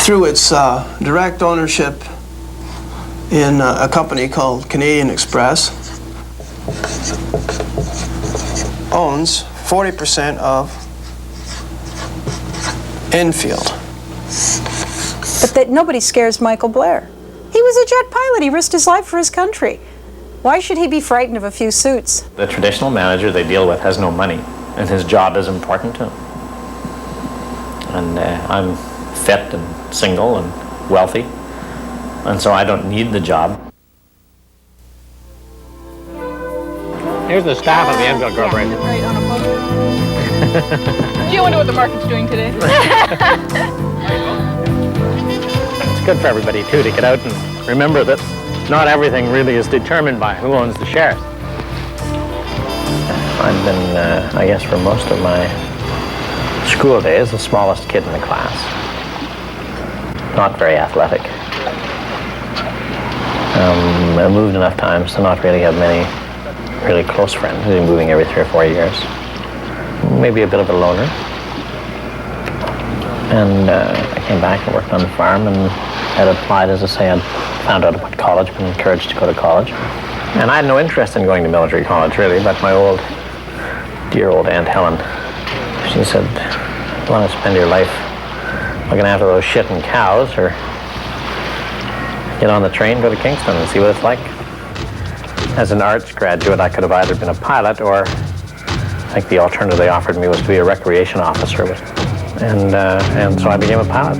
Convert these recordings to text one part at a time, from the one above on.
through its direct ownership in a company called Canadian Express, owns 40% of Enfield. But that nobody scares Michael Blair. He was a jet pilot. He risked his life for his country. Why should he be frightened of a few suits? The traditional manager they deal with has no money, and his job is important to him. And I'm fit and single and wealthy, and so I don't need the job. Here's the staff of the Enfield Corporation. Yeah, right on a boat. Do you wonder what the market's doing today? It's good for everybody, too, to get out and remember that not everything really is determined by who owns the shares. I've been, I guess, for most of my school days, the smallest kid in the class. Not very athletic. I moved enough times to not really have many really close friends. We've been moving every 3 or 4 years. Maybe a bit of a loner. And I came back and worked on the farm and had applied, as I say, I'd found out about college, been encouraged to go to college. And I had no interest in going to military college, really, but my dear old Aunt Helen, she said, you want to spend your life looking after those shitting cows, or get on the train, go to Kingston and see what it's like. As an arts graduate, I could have either been a pilot, or I think the alternative they offered me was to be a recreation officer. And so I became a pilot.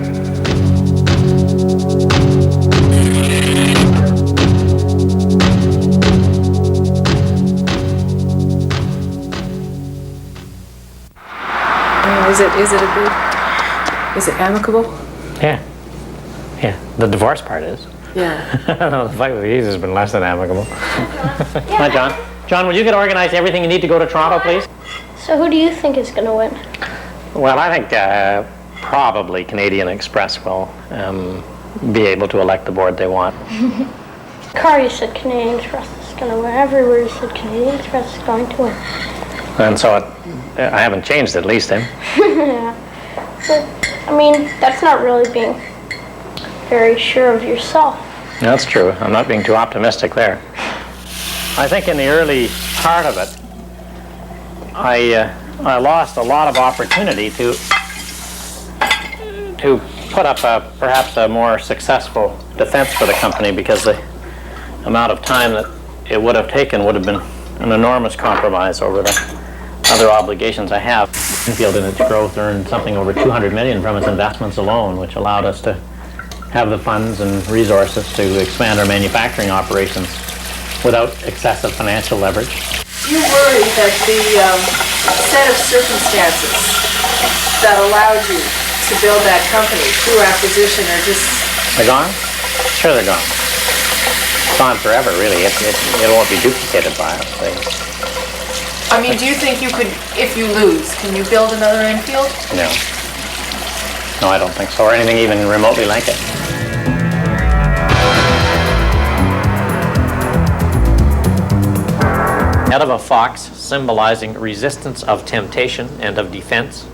Is it amicable? Yeah. The divorce part is. Yeah. No, the fight with these has been less than amicable. Hi, John. John, will you get organized everything you need to go to Toronto, please? So who do you think is going to win? Well, I think probably Canadian Express will be able to elect the board they want. Car, you said Canadian Express is going to win. Everywhere you said Canadian Express is going to win. And so I haven't changed at least, eh? Yeah. But, I mean, that's not really being very sure of yourself. That's true. I'm not being too optimistic there. I think in the early part of it, I lost a lot of opportunity to put up perhaps a more successful defense for the company, because the amount of time that it would have taken would have been an enormous compromise over the other obligations I have. Enfield in its growth earned something over $200 million from its investments alone, which allowed us to have the funds and resources to expand our manufacturing operations without excessive financial leverage. Do you worry that the set of circumstances that allowed you to build that company through acquisition are just... They're gone? Sure, they're gone. It's gone forever, really. It won't be duplicated by us. I mean, do you think you could, if you lose, can you build another Enfield? No. No, I don't think so, or anything even remotely like it. Head of a fox, symbolizing resistance of temptation and of defense.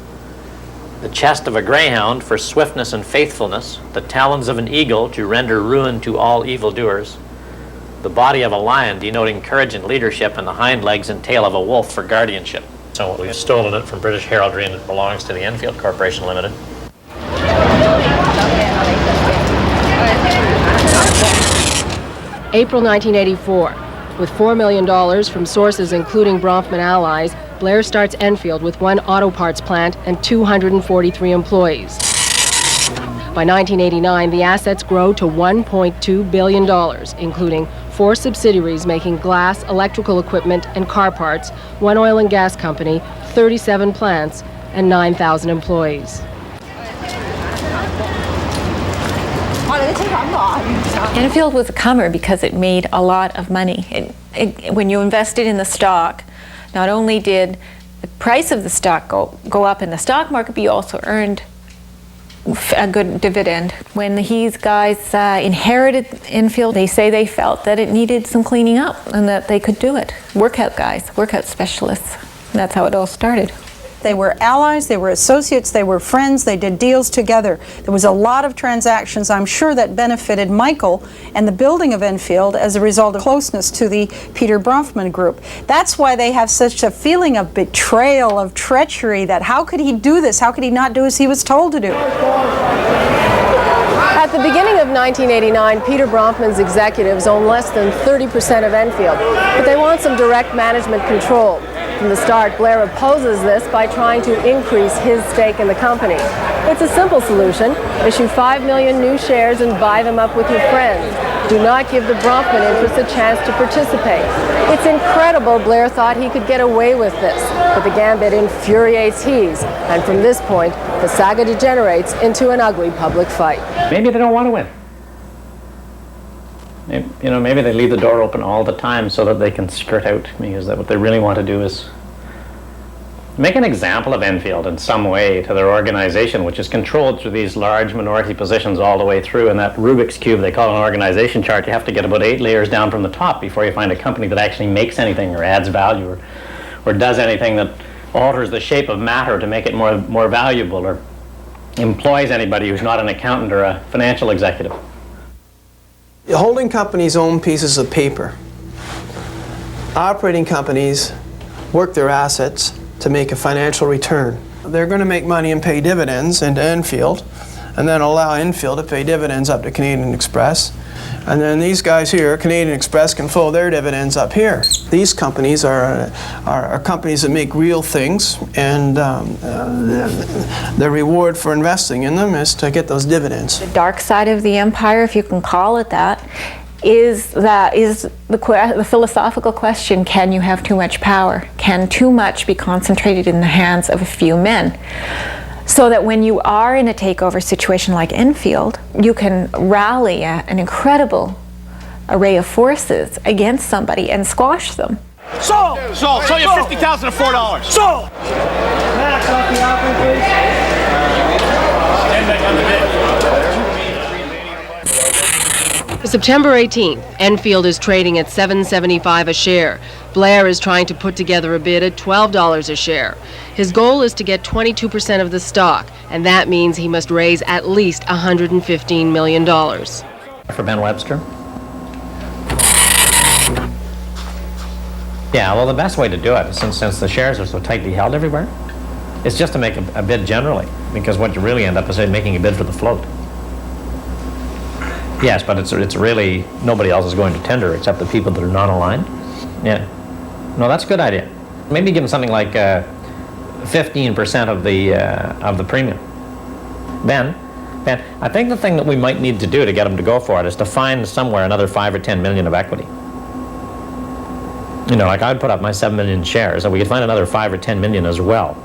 The chest of a greyhound for swiftness and faithfulness. The talons of an eagle to render ruin to all evildoers. The body of a lion denoting courage and leadership, and the hind legs and tail of a wolf for guardianship. So we've stolen it from British Heraldry, and it belongs to the Enfield Corporation Limited. April 1984. With $4 million from sources including Bronfman Allies, Blair starts Enfield with 1 auto parts plant and 243 employees. By 1989, the assets grow to $1.2 billion, including 4 subsidiaries making glass, electrical equipment, and car parts, 1 oil and gas company, 37 plants, and 9,000 employees. Enfield was a comer because it made a lot of money. When you invested in the stock, not only did the price of the stock go up in the stock market, but you also earned a good dividend. When these guys inherited Enfield, they say they felt that it needed some cleaning up and that they could do it. Workout guys, workout specialists. And that's how it all started. they were allies, they were associates, they were friends, they did deals together. There was a lot of transactions, I'm sure, that benefited Michael and the building of Enfield as a result of closeness to the Peter Bronfman group. That's why they have such a feeling of betrayal, of treachery, that how could he do this? How could he not do as he was told to do? At the beginning of 1989, Peter Bronfman's executives own less than 30% of Enfield, but they want some direct management control. From the start, Blair opposes this by trying to increase his stake in the company. It's a simple solution. Issue 5 million new shares and buy them up with your friends. Do not give the Bronfman interests a chance to participate. It's incredible Blair thought he could get away with this, but the gambit infuriates Hees, and from this point, the saga degenerates into an ugly public fight. Maybe they don't want to win. Maybe they leave the door open all the time so that they can skirt out, because that what they really want to do is make an example of Enfield in some way to their organization, which is controlled through these large minority positions all the way through. In that Rubik's Cube they call an organization chart, you have to get about 8 layers down from the top before you find a company that actually makes anything or adds value or does anything that alters the shape of matter to make it more valuable or employs anybody who's not an accountant or a financial executive. Holding companies own pieces of paper. Operating companies work their assets to make a financial return. They're going to make money and pay dividends into Enfield, and then allow Enfield to pay dividends up to Canadian Express. And then these guys here, Canadian Express, can flow their dividends up here. These companies are companies that make real things, and the reward for investing in them is to get those dividends. The dark side of the empire, if you can call it that, is the philosophical question: can you have too much power? Can too much be concentrated in the hands of a few men? So that when you are in a takeover situation like Enfield, you can rally an incredible array of forces against somebody and squash them. Sold you 50,000 at $4. Sold! Max, off the offering, please. Stand back on the bid. September 18th, Enfield is trading at $7.75 a share. Blair is trying to put together a bid at $12 a share. His goal is to get 22% of the stock, and that means he must raise at least $115 million. For Ben Webster? Yeah, well, the best way to do it, since the shares are so tightly held everywhere, is just to make a bid generally, because what you really end up is making a bid for the float. Yes, but it's really, nobody else is going to tender except the people that are not aligned. Yeah. No, that's a good idea. Maybe give them something like 15% of the premium. Ben, I think the thing that we might need to do to get them to go for it is to find somewhere another 5 or 10 million of equity. Like I'd put up my 7 million shares, and we could find another 5 or 10 million as well.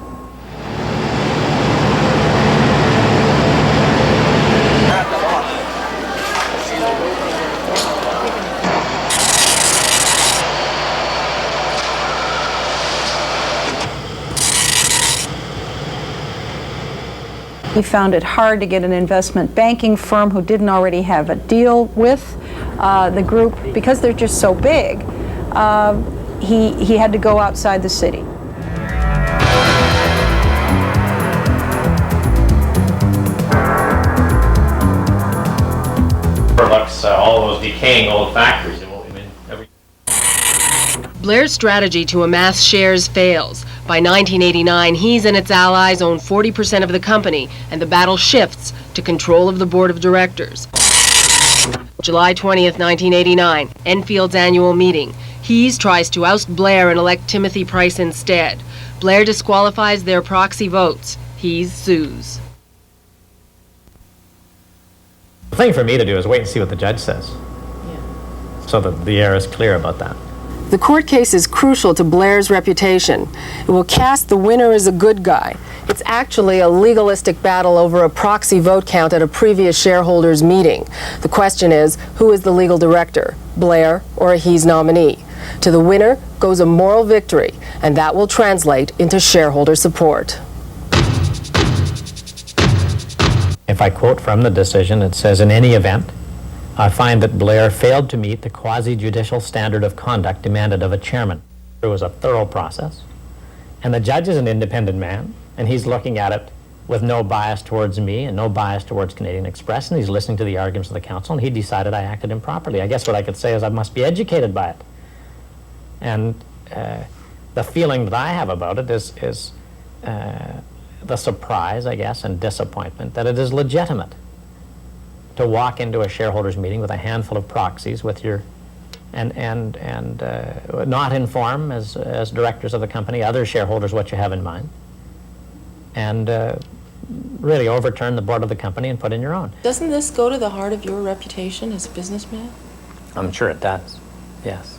He found it hard to get an investment banking firm who didn't already have a deal with the group. Because they're just so big, he had to go outside the city. Overlooks all those decaying old factories. Blair's strategy to amass shares fails. By 1989, Hees and its allies own 40% of the company, and the battle shifts to control of the board of directors. July 20th, 1989, Enfield's annual meeting. Hees tries to oust Blair and elect Timothy Price instead. Blair disqualifies their proxy votes. Hees sues. The thing for me to do is wait and see what the judge says, so that the air is clear about that. The court case is crucial to Blair's reputation. It will cast the winner as a good guy. It's actually a legalistic battle over a proxy vote count at a previous shareholders' meeting. The question is, who is the legal director, Blair or a Hees nominee? To the winner goes a moral victory, and that will translate into shareholder support. If I quote from the decision, it says, "In any event, I find that Blair failed to meet the quasi-judicial standard of conduct demanded of a chairman. There was a thorough process. And the judge is an independent man, and he's looking at it with no bias towards me and no bias towards Canadian Express, and he's listening to the arguments of the council, and he decided I acted improperly. I guess what I could say is I must be educated by it. And the feeling that I have about it is the surprise, I guess, and disappointment that it is legitimate to walk into a shareholders meeting with a handful of proxies with your and not inform as directors of the company other shareholders what you have in mind, and really overturn the board of the company and put in your own. Doesn't this go to the heart of your reputation as a businessman? I'm sure it does, yes.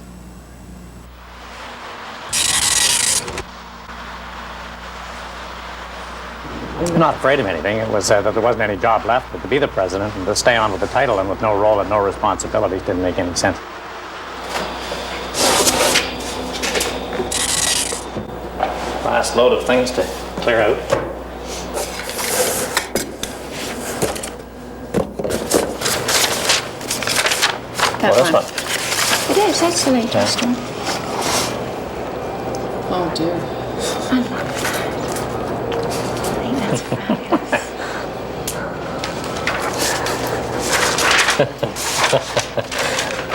I'm not afraid of anything. It was that there wasn't any job left but to be the president and to stay on with the title and with no role and no responsibilities didn't make any sense. Last load of things to clear out. That This one. one. It is, that's the latest one. Oh dear. I think that's fabulous.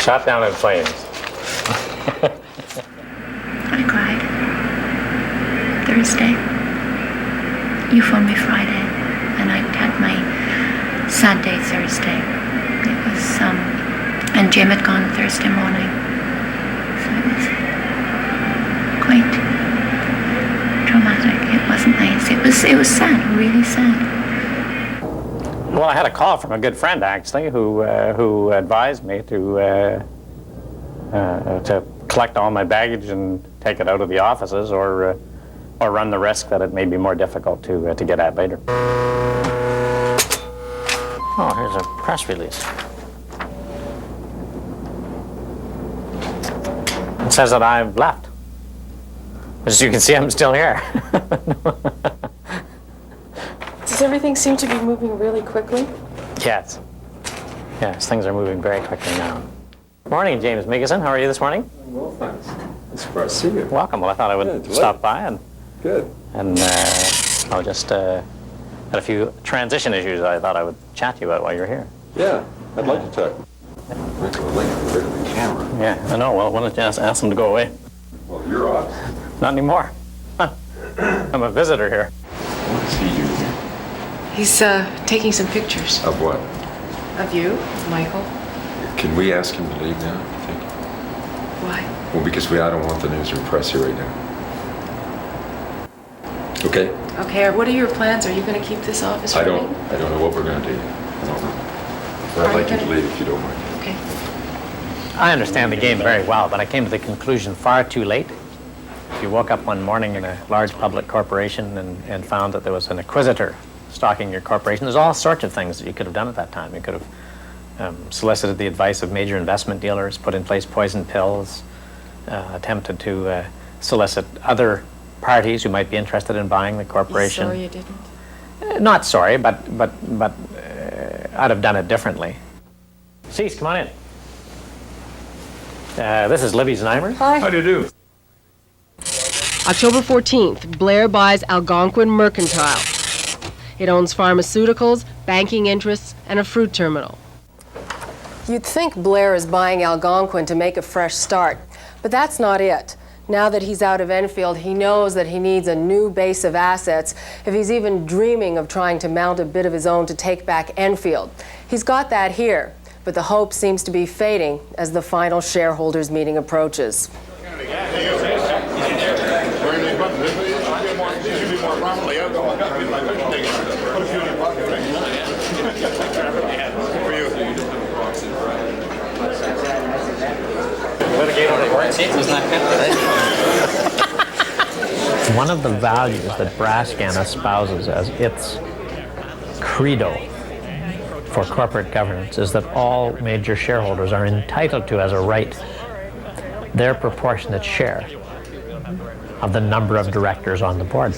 Shot down in flames. I cried. Thursday. You phoned me Friday, and I had my sad day Thursday. It was, and Jim had gone Thursday morning. So it was quite traumatic. It wasn't nice. It was sad, really sad. Well, I had a call from a good friend actually, who advised me to collect all my baggage and take it out of the offices, or run the risk that it may be more difficult to get at later. Oh, here's a press release. It says that I've left. As you can see, I'm still here. Does everything seem to be moving really quickly? Yes. Yes, things are moving very quickly now. Morning, James Miggeson. How are you this morning? Well, thanks. I'm surprised to see you. Welcome. Well, I thought I would stop by and Good. I just had a few transition issues I thought I would chat to you about while you're here. Yeah, I'd like to talk. Michael, I'd like to get rid of the camera. Yeah, I know. Well, why don't you ask them to go away? Well, you're off. Not anymore. I'm a visitor here. What does he do here? He's taking some pictures Of what? of you, Michael. Can we ask him to leave now, you think? Why? Well, because I don't want the news or press here right now. Okay? Okay, what are your plans? Are you going to keep this office I running? don't know what we're going to do. I don't know. But I'd like you to leave if you don't mind. Okay. I understand the game very well, but I came to the conclusion far too late. If you woke up one morning in a large public corporation and found that there was an acquisitor stalking your corporation, there's all sorts of things that you could have done at that time. You could have solicited the advice of major investment dealers, put in place poison pills, attempted to solicit other parties who might be interested in buying the corporation. Sorry you didn't. Not sorry, but I'd have done it differently. Cease, come on in. This is Libby Znaimer. Hi. How do you do? October 14th, Blair buys Algonquin Mercantile. It owns pharmaceuticals, banking interests, and a fruit terminal. You'd think Blair is buying Algonquin to make a fresh start, but that's not it. Now that he's out of Enfield, he knows that he needs a new base of assets if he's even dreaming of trying to mount a bid of his own to take back Enfield. He's got that here, but the hope seems to be fading as the final shareholders meeting approaches. One of the values that Brascan espouses as its credo for corporate governance is that all major shareholders are entitled to, as a right, their proportionate share of the number of directors on the board.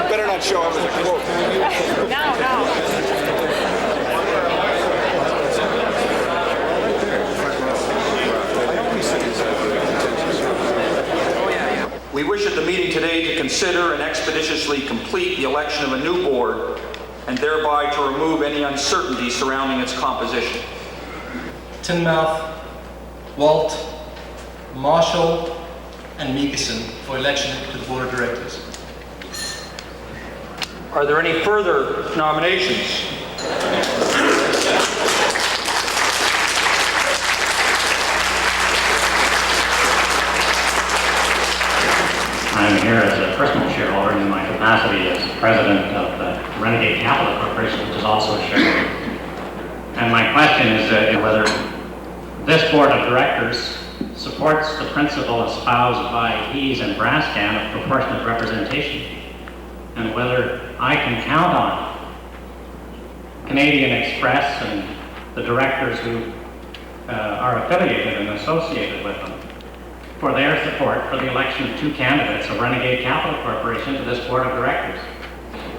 Better not show up as a quote. No. expeditiously complete the election of a new board and thereby to remove any uncertainty surrounding its composition. Teignmouth, Walt, Marshall, and Meekison for election to the Board of Directors. Are there any further nominations? I'm here as a personal shareholder in my capacity as president of the Renegade Capital Corporation, which is also a shareholder. And my question is whether this board of directors supports the principle espoused by Hayes and Brascan of proportionate representation, and whether I can count on Canadian Express and the directors who are affiliated and associated with them for their support for the election of two candidates of Renegade Capital Corporation to this board of directors.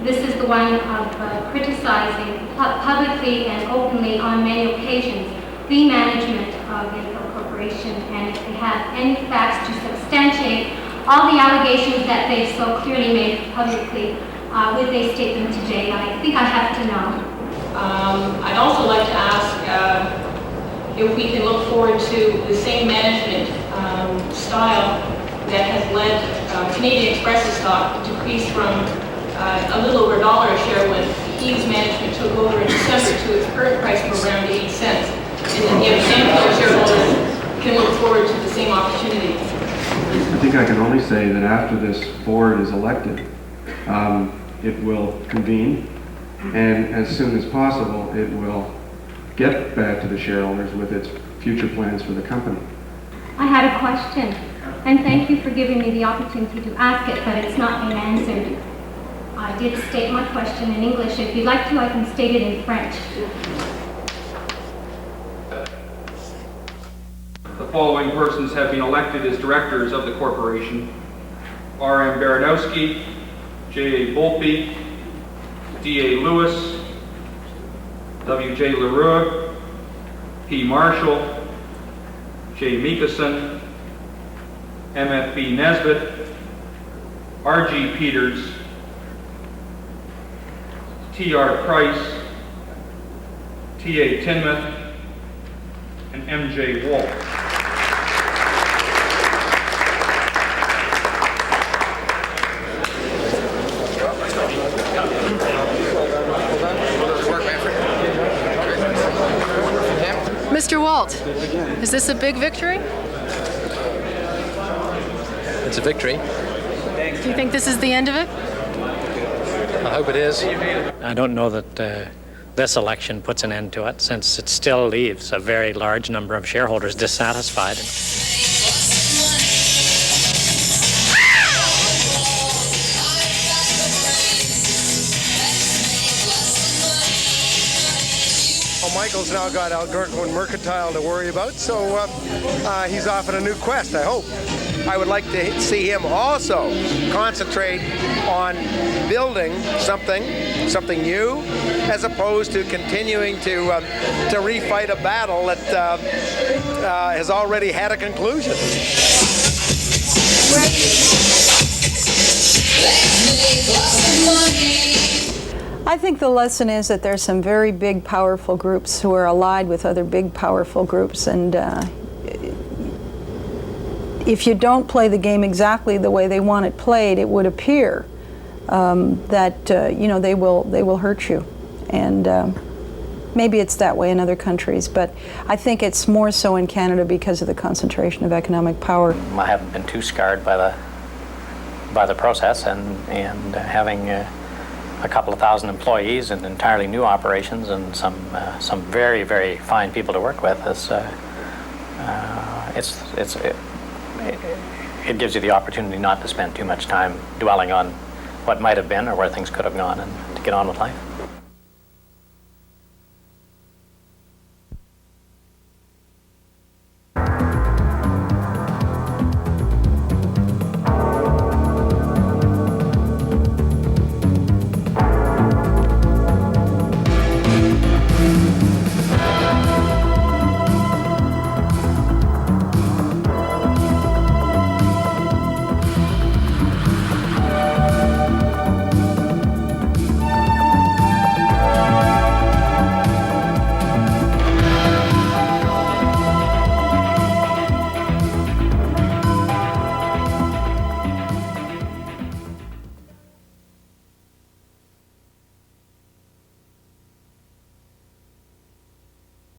This is the one of criticizing publicly and openly on many occasions the management of Enfield Corporation, and if they have any facts to substantiate all the allegations that they've so clearly made publicly, would they state them today? I think I have to know. I'd also like to ask if we can look forward to the same management style that has led Canadian Express's stock to decrease from a little over $1 a share when Hayes management took over in December to its current price of around 80 cents. And then the Enfield shareholders can look forward to the same opportunity. I think I can only say that after this board is elected, it will convene, and as soon as possible, it will get back to the shareholders with its future plans for the company. I had a question, and thank you for giving me the opportunity to ask it, but it's not been answered. I did state my question in English. If you'd like to, I can state it in French. The following persons have been elected as directors of the corporation: R.M. Baranowski, J.A. Volpe, D.A. Lewis, W.J. Leroux, P. Marshall, J. Meekison, M.F.B. Nesbitt, R.G. Peters, T.R. Price, T.A. Teignmouth, and M.J. Walt. Mr. Walt, is this a big victory? It's a victory. Do you think this is the end of it? I hope it is. I don't know that this election puts an end to it, since it still leaves a very large number of shareholders dissatisfied. Michael's now got Algonquin Mercantile to worry about, so he's off on a new quest, I hope. I would like to see him also concentrate on building something new, as opposed to continuing to refight a battle that has already had a conclusion. I think the lesson is that there's some very big, powerful groups who are allied with other big, powerful groups, and if you don't play the game exactly the way they want it played, it would appear that they will hurt you, and maybe it's that way in other countries, but I think it's more so in Canada because of the concentration of economic power. I haven't been too scarred by the process, and having a couple of thousand employees and entirely new operations and some very, very fine people to work with. It gives you the opportunity not to spend too much time dwelling on what might have been or where things could have gone, and to get on with life.